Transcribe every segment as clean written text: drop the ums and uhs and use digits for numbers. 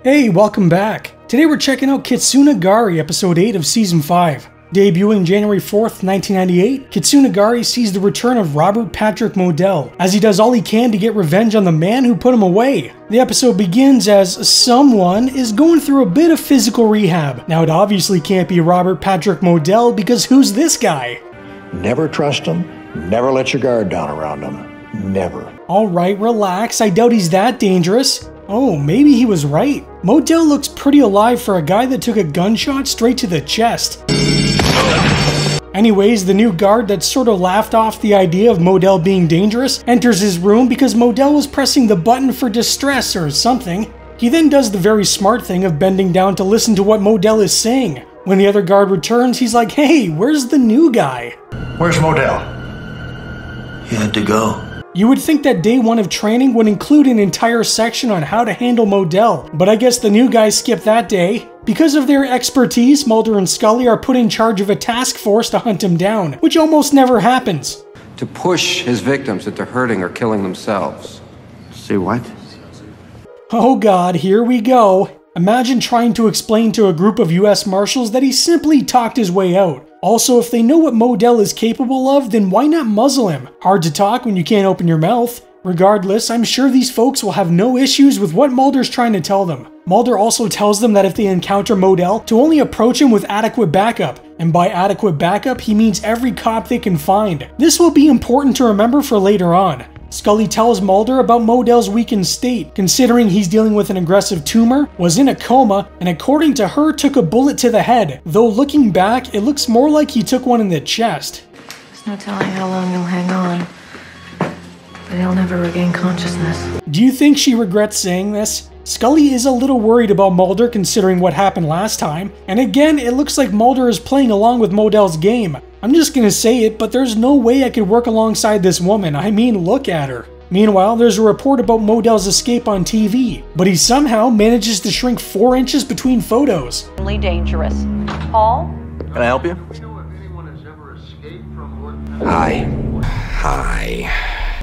Hey, welcome back. Today we're checking out Kitsunegari, episode 8 of season 5. Debuting January 4th, 1998, Kitsunegari sees the return of Robert Patrick Modell, as he does all he can to get revenge on the man who put him away. The episode begins as someone is going through a bit of physical rehab. Now it obviously can't be Robert Patrick Modell, because who's this guy? Never trust him, never let your guard down around him. Never. Alright, relax, I doubt he's that dangerous. Oh, maybe he was right. Modell looks pretty alive for a guy that took a gunshot straight to the chest. Anyways, the new guard that sort of laughed off the idea of Modell being dangerous enters his room because Modell was pressing the button for distress or something. He then does the very smart thing of bending down to listen to what Modell is saying. When the other guard returns, he's like, "Hey, where's the new guy?" Where's Modell? He had to go. You would think that day 1 of training would include an entire section on how to handle Modell, but I guess the new guys skipped that day. Because of their expertise, Mulder and Scully are put in charge of a task force to hunt him down, which almost never happens. To push his victims into hurting or killing themselves. Say what? Oh god, here we go. Imagine trying to explain to a group of US Marshals that he simply talked his way out. Also, if they know what Modell is capable of, then why not muzzle him? Hard to talk when you can't open your mouth. Regardless, I'm sure these folks will have no issues with what Mulder's trying to tell them. Mulder also tells them that if they encounter Modell, to only approach him with adequate backup. And by adequate backup, he means every cop they can find. This will be important to remember for later on. Scully tells Mulder about Modell's weakened state, considering he's dealing with an aggressive tumor, was in a coma, and according to her took a bullet to the head, though looking back, it looks more like he took one in the chest. There's no telling how long he'll hang on, but he'll never regain consciousness. Do you think she regrets saying this? Scully is a little worried about Mulder considering what happened last time, and again, it looks like Mulder is playing along with Modell's game. I'm just gonna say it, but there's no way I could work alongside this woman. I mean, look at her. Meanwhile, there's a report about Modell's escape on TV, but he somehow manages to shrink 4 inches between photos. Only dangerous. Paul? Can I help you? Hi. Hi.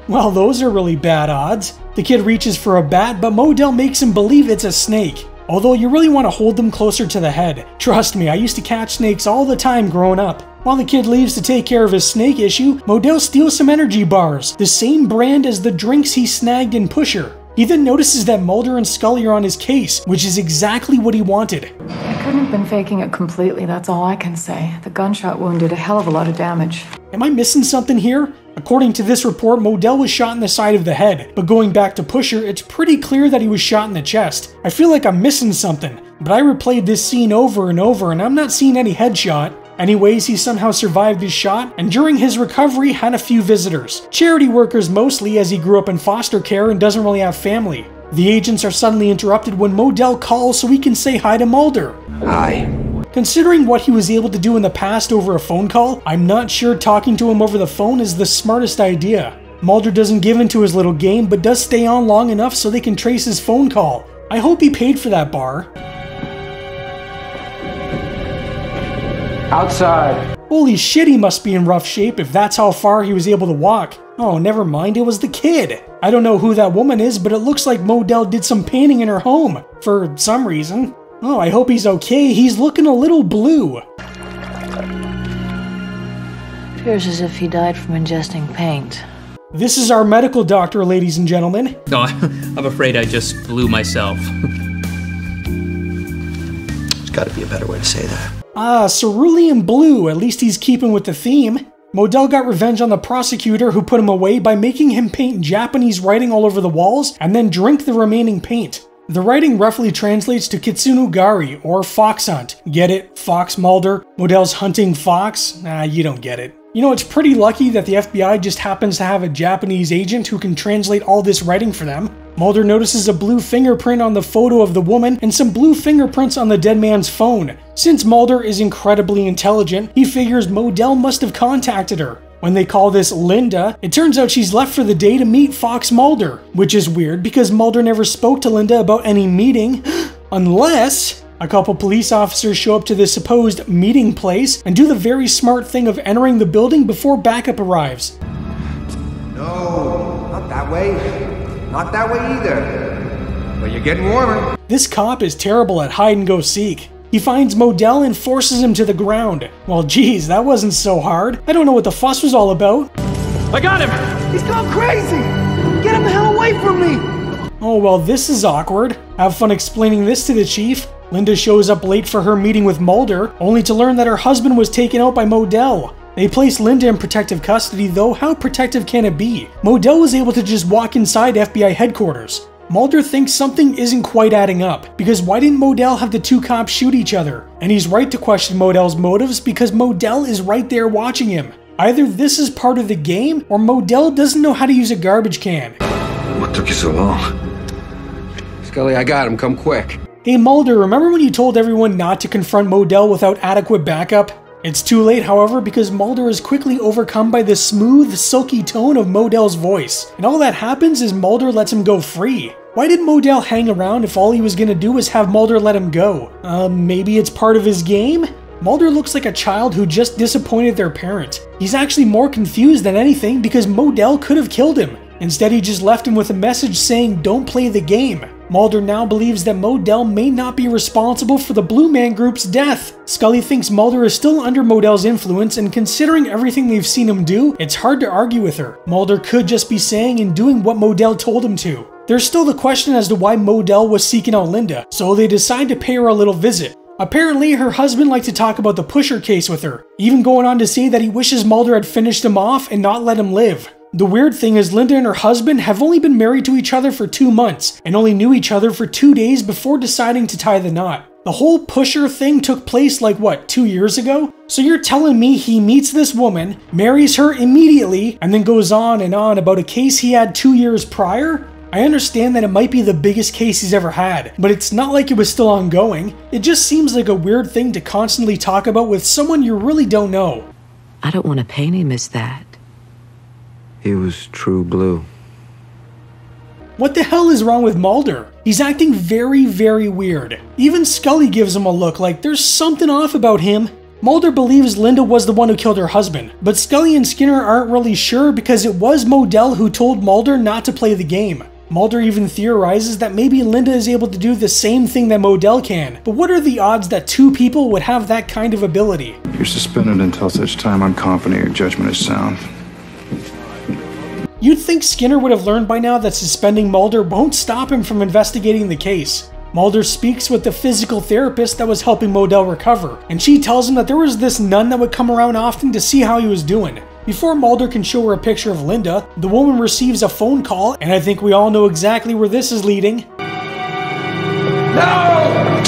Well, those are really bad odds. The kid reaches for a bat, but Modell makes him believe it's a snake. Although you really want to hold them closer to the head. Trust me, I used to catch snakes all the time growing up. While the kid leaves to take care of his snake issue, Modell steals some energy bars, the same brand as the drinks he snagged in Pusher. He then notices that Mulder and Scully are on his case, which is exactly what he wanted. I couldn't have been faking it completely, that's all I can say. The gunshot wound did a hell of a lot of damage. Am I missing something here? According to this report, Modell was shot in the side of the head, but going back to Pusher, it's pretty clear that he was shot in the chest. I feel like I'm missing something, but I replayed this scene over and over and I'm not seeing any headshot. Anyways, he somehow survived his shot, and during his recovery had a few visitors. Charity workers mostly, as he grew up in foster care and doesn't really have family. The agents are suddenly interrupted when Modell calls so he can say hi to Mulder. Hi. Considering what he was able to do in the past over a phone call, I'm not sure talking to him over the phone is the smartest idea. Mulder doesn't give in to his little game, but does stay on long enough so they can trace his phone call. I hope he paid for that bar. Outside. Holy shit, he must be in rough shape if that's how far he was able to walk. Oh, never mind, it was the kid. I don't know who that woman is, but it looks like Modell did some painting in her home, for some reason. Oh, I hope he's okay, he's looking a little blue. Appears as if he died from ingesting paint. This is our medical doctor, ladies and gentlemen. No, I'm afraid I just blew myself. There's gotta be a better way to say that. Ah, cerulean blue, at least he's keeping with the theme. Modell got revenge on the prosecutor who put him away by making him paint Japanese writing all over the walls and then drink the remaining paint. The writing roughly translates to Kitsunegari, or fox hunt. Get it? Fox Mulder? Modell's hunting fox? Nah, you don't get it. You know, it's pretty lucky that the FBI just happens to have a Japanese agent who can translate all this writing for them. Mulder notices a blue fingerprint on the photo of the woman and some blue fingerprints on the dead man's phone. Since Mulder is incredibly intelligent, he figures Modell must have contacted her. When they call this Linda, it turns out she's left for the day to meet Fox Mulder, which is weird because Mulder never spoke to Linda about any meeting, unless a couple police officers show up to the supposed meeting place and do the very smart thing of entering the building before backup arrives. No, not that way. Not that way either. Well, you're getting warmer. This cop is terrible at hide-and-go-seek. He finds Modell and forces him to the ground. Well, geez, that wasn't so hard. I don't know what the fuss was all about. I got him! He's gone crazy! Get him the hell away from me! Oh, well, this is awkward. Have fun explaining this to the chief. Linda shows up late for her meeting with Mulder, only to learn that her husband was taken out by Modell. They place Linda in protective custody, though how protective can it be? Modell was able to just walk inside FBI headquarters. Mulder thinks something isn't quite adding up, because why didn't Modell have the two cops shoot each other? And he's right to question Modell's motives because Modell is right there watching him. Either this is part of the game, or Modell doesn't know how to use a garbage can. What took you so long? Scully, I got him. Come quick. Hey Mulder, remember when you told everyone not to confront Modell without adequate backup? It's too late, however, because Mulder is quickly overcome by the smooth, silky tone of Modell's voice. And all that happens is Mulder lets him go free. Why did Modell hang around if all he was gonna do was have Mulder let him go? Maybe it's part of his game? Mulder looks like a child who just disappointed their parent. He's actually more confused than anything because Modell could have killed him. Instead, he just left him with a message saying, "Don't play the game." Mulder now believes that Modell may not be responsible for the Blue Man Group's death. Scully thinks Mulder is still under Modell's influence, and considering everything they've seen him do, it's hard to argue with her. Mulder could just be saying and doing what Modell told him to. There's still the question as to why Modell was seeking out Linda, so they decide to pay her a little visit. Apparently, her husband liked to talk about the Pusher case with her, even going on to say that he wishes Mulder had finished him off and not let him live. The weird thing is Linda and her husband have only been married to each other for 2 months, and only knew each other for 2 days before deciding to tie the knot. The whole Pusher thing took place like what, 2 years ago? So you're telling me he meets this woman, marries her immediately, and then goes on and on about a case he had 2 years prior? I understand that it might be the biggest case he's ever had, but it's not like it was still ongoing. It just seems like a weird thing to constantly talk about with someone you really don't know. I don't want to paint him as that. He was true blue. What the hell is wrong with Mulder? He's acting very, very weird. Even Scully gives him a look like there's something off about him. Mulder believes Linda was the one who killed her husband, but Scully and Skinner aren't really sure because it was Modell who told Mulder not to play the game. Mulder even theorizes that maybe Linda is able to do the same thing that Modell can, but what are the odds that two people would have that kind of ability? You're suspended until such time I'm confident your judgment is sound. You'd think Skinner would have learned by now that suspending Mulder won't stop him from investigating the case. Mulder speaks with the physical therapist that was helping Modell recover, and she tells him that there was this nun that would come around often to see how he was doing. Before Mulder can show her a picture of Linda, the woman receives a phone call, and I think we all know exactly where this is leading. No!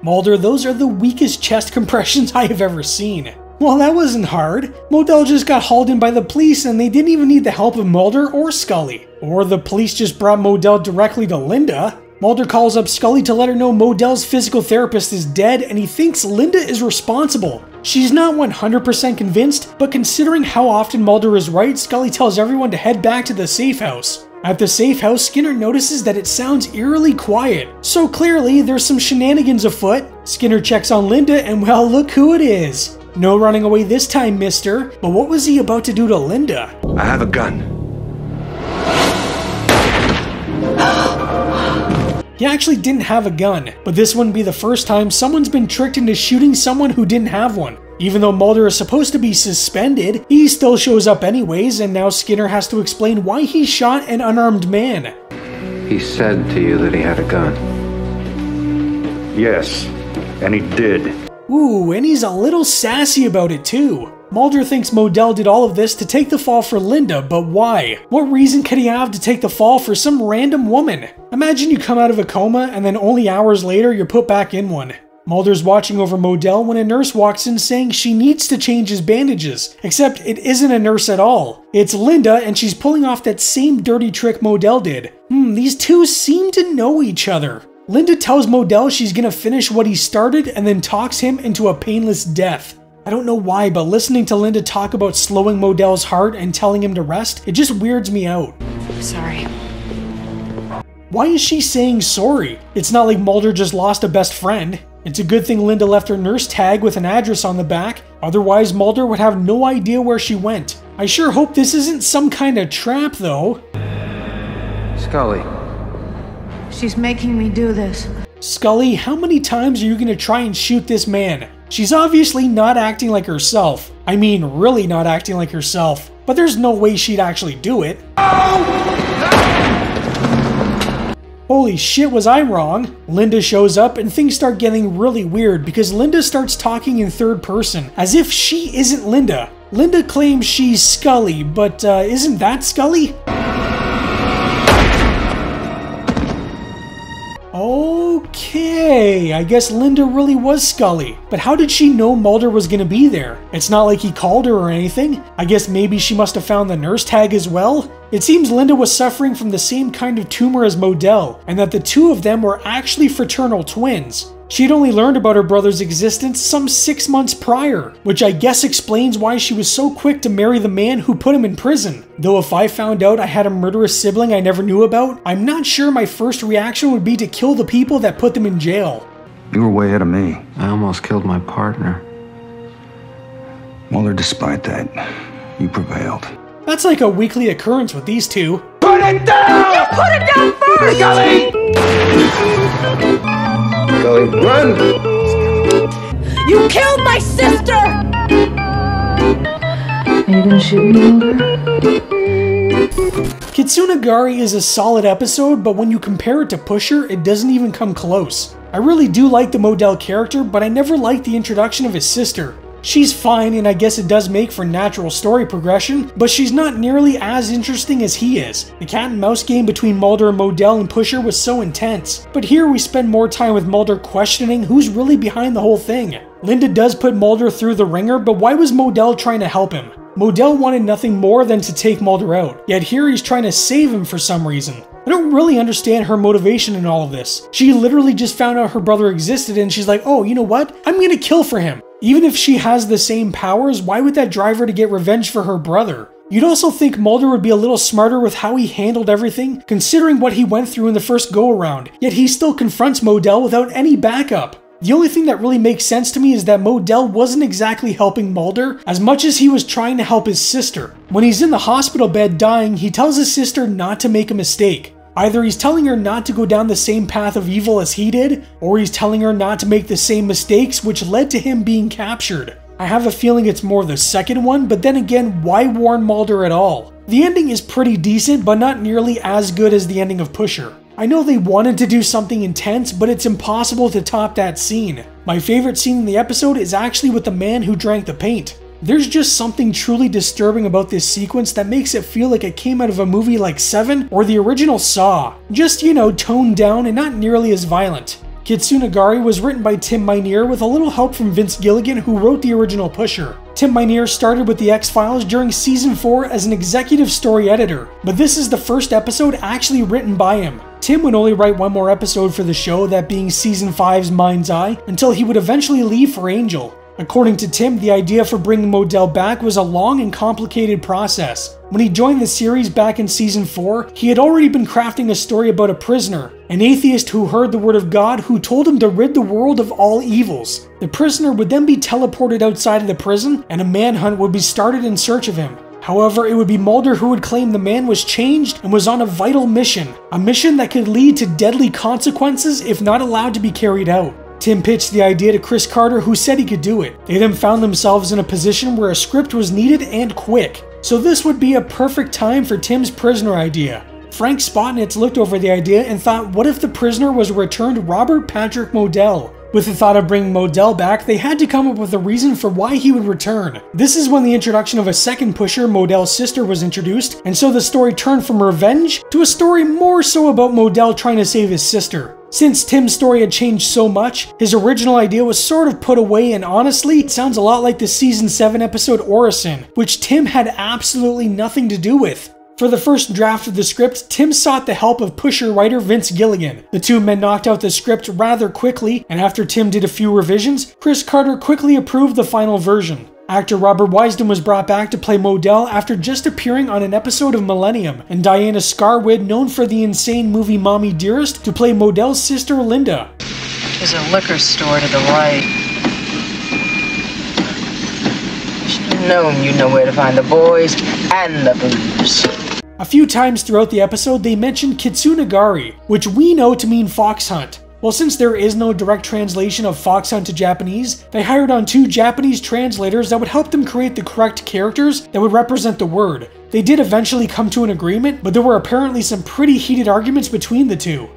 Mulder, those are the weakest chest compressions I have ever seen. Well, that wasn't hard. Modell just got hauled in by the police and they didn't even need the help of Mulder or Scully. Or the police just brought Modell directly to Linda. Mulder calls up Scully to let her know Modell's physical therapist is dead and he thinks Linda is responsible. She's not 100% convinced, but considering how often Mulder is right, Scully tells everyone to head back to the safe house. At the safe house, Skinner notices that it sounds eerily quiet, so clearly there's some shenanigans afoot. Skinner checks on Linda and well, look who it is. No running away this time, mister. But what was he about to do to Linda? I have a gun. He actually didn't have a gun, but this wouldn't be the first time someone's been tricked into shooting someone who didn't have one. Even though Mulder is supposed to be suspended, he still shows up anyways, and now Skinner has to explain why he shot an unarmed man. He said to you that he had a gun. Yes, and he did. Ooh, and he's a little sassy about it too. Mulder thinks Modell did all of this to take the fall for Linda, but why? What reason could he have to take the fall for some random woman? Imagine you come out of a coma and then only hours later you're put back in one. Mulder's watching over Modell when a nurse walks in saying she needs to change his bandages, except it isn't a nurse at all. It's Linda and she's pulling off that same dirty trick Modell did. These two seem to know each other. Linda tells Modell she's gonna finish what he started and then talks him into a painless death. I don't know why, but listening to Linda talk about slowing Modell's heart and telling him to rest, it just weirds me out. Sorry. Why is she saying sorry? It's not like Mulder just lost a best friend. It's a good thing Linda left her nurse tag with an address on the back, otherwise Mulder would have no idea where she went. I sure hope this isn't some kind of trap though. Scully, She's making me do this. Scully, how many times are you gonna try and shoot this man? She's obviously not acting like herself. I mean, really not acting like herself. But there's no way she'd actually do it. Holy shit, was I wrong? Linda shows up and things start getting really weird because Linda starts talking in third person, as if she isn't Linda. Linda claims she's Scully, but isn't that Scully? Okay, I guess Linda really was Scully. But how did she know Mulder was gonna be there? It's not like he called her or anything. I guess maybe she must have found the nurse tag as well? It seems Linda was suffering from the same kind of tumor as Modell, and that the two of them were actually fraternal twins. She had only learned about her brother's existence some 6 months prior, which I guess explains why she was so quick to marry the man who put him in prison. Though if I found out I had a murderous sibling I never knew about, I'm not sure my first reaction would be to kill the people that put them in jail. You were way ahead of me. I almost killed my partner. Mulder, despite that, you prevailed. That's like a weekly occurrence with these two. Put it down! You put it down first! Scully! Scully, run! You killed my sister! Are you gonna shoot me, Mulder? Kitsunagari is a solid episode, but when you compare it to Pusher, it doesn't even come close. I really do like the Modell character, but I never liked the introduction of his sister. She's fine, and I guess it does make for natural story progression, but she's not nearly as interesting as he is. The cat and mouse game between Mulder and Modell and Pusher was so intense, but here we spend more time with Mulder questioning who's really behind the whole thing. Linda does put Mulder through the ringer, but why was Modell trying to help him? Modell wanted nothing more than to take Mulder out, yet here he's trying to save him for some reason. I don't really understand her motivation in all of this. She literally just found out her brother existed and she's like, oh, you know what? I'm gonna kill for him. Even if she has the same powers, why would that drive her to get revenge for her brother? You'd also think Mulder would be a little smarter with how he handled everything, considering what he went through in the first go-around, yet he still confronts Modell without any backup. The only thing that really makes sense to me is that Modell wasn't exactly helping Mulder as much as he was trying to help his sister. When he's in the hospital bed dying, he tells his sister not to make a mistake. Either he's telling her not to go down the same path of evil as he did, or he's telling her not to make the same mistakes which led to him being captured. I have a feeling it's more the second one, but then again, why warn Mulder at all? The ending is pretty decent, but not nearly as good as the ending of Pusher. I know they wanted to do something intense, but it's impossible to top that scene. My favorite scene in the episode is actually with the man who drank the paint. There's just something truly disturbing about this sequence that makes it feel like it came out of a movie like Seven or the original Saw. Just, you know, toned down and not nearly as violent. Kitsunagari was written by Tim Minear with a little help from Vince Gilligan, who wrote the original Pusher. Tim Minear started with the X-Files during season 4 as an executive story editor, but this is the first episode actually written by him. Tim would only write one more episode for the show, that being season 5's Mind's Eye, until he would eventually leave for Angel. According to Tim, the idea for bringing Modell back was a long and complicated process. When he joined the series back in season 4, he had already been crafting a story about a prisoner, an atheist who heard the word of God who told him to rid the world of all evils. The prisoner would then be teleported outside of the prison, and a manhunt would be started in search of him. However, it would be Mulder who would claim the man was changed and was on a vital mission, a mission that could lead to deadly consequences if not allowed to be carried out. Tim pitched the idea to Chris Carter, who said he could do it. They then found themselves in a position where a script was needed and quick. So this would be a perfect time for Tim's prisoner idea. Frank Spotnitz looked over the idea and thought, what if the prisoner was a returned Robert Patrick Modell? With the thought of bringing Modell back, they had to come up with a reason for why he would return. This is when the introduction of a second Pusher, Modell's sister, was introduced, and so the story turned from revenge to a story more so about Modell trying to save his sister. Since Tim's story had changed so much, his original idea was sort of put away, and honestly, it sounds a lot like the season 7 episode Orison, which Tim had absolutely nothing to do with. For the first draft of the script, Tim sought the help of Pusher writer Vince Gilligan. The two men knocked out the script rather quickly, and after Tim did a few revisions, Chris Carter quickly approved the final version. Actor Robert Wisdom was brought back to play Modell after just appearing on an episode of Millennium, and Diana Scarwid, known for the insane movie Mommy Dearest, to play Modell's sister Linda. There's a liquor store to the right. Should have known you know where to find the boys and the booze. A few times throughout the episode, they mentioned Kitsunagari, which we know to mean fox hunt. Well, since there is no direct translation of fox hunt to Japanese, they hired on 2 Japanese translators that would help them create the correct characters that would represent the word. They did eventually come to an agreement, but there were apparently some pretty heated arguments between the two.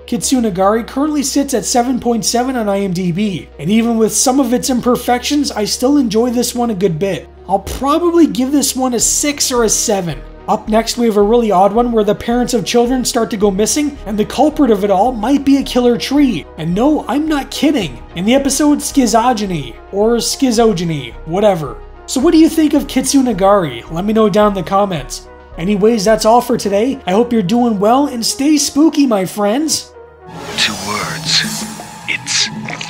Kitsunagari currently sits at 7.7 on IMDb, and even with some of its imperfections, I still enjoy this one a good bit. I'll probably give this one a 6 or a 7. Up next, we have a really odd one where the parents of children start to go missing, and the culprit of it all might be a killer tree. And no, I'm not kidding. In the episode Schizogeny, or Schizogeny, whatever. So what do you think of Kitsunagari? Let me know down in the comments. Anyways, that's all for today. I hope you're doing well, and stay spooky, my friends. 2 words. It's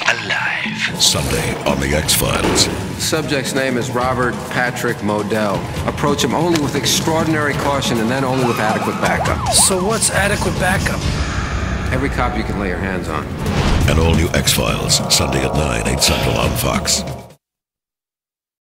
alive. Sunday on The X-Files. The subject's name is Robert Patrick Modell. Approach him only with extraordinary caution and then only with adequate backup. So what's adequate backup? Every cop you can lay your hands on. An all-new X-Files, Sunday at 9, 8 Central on Fox.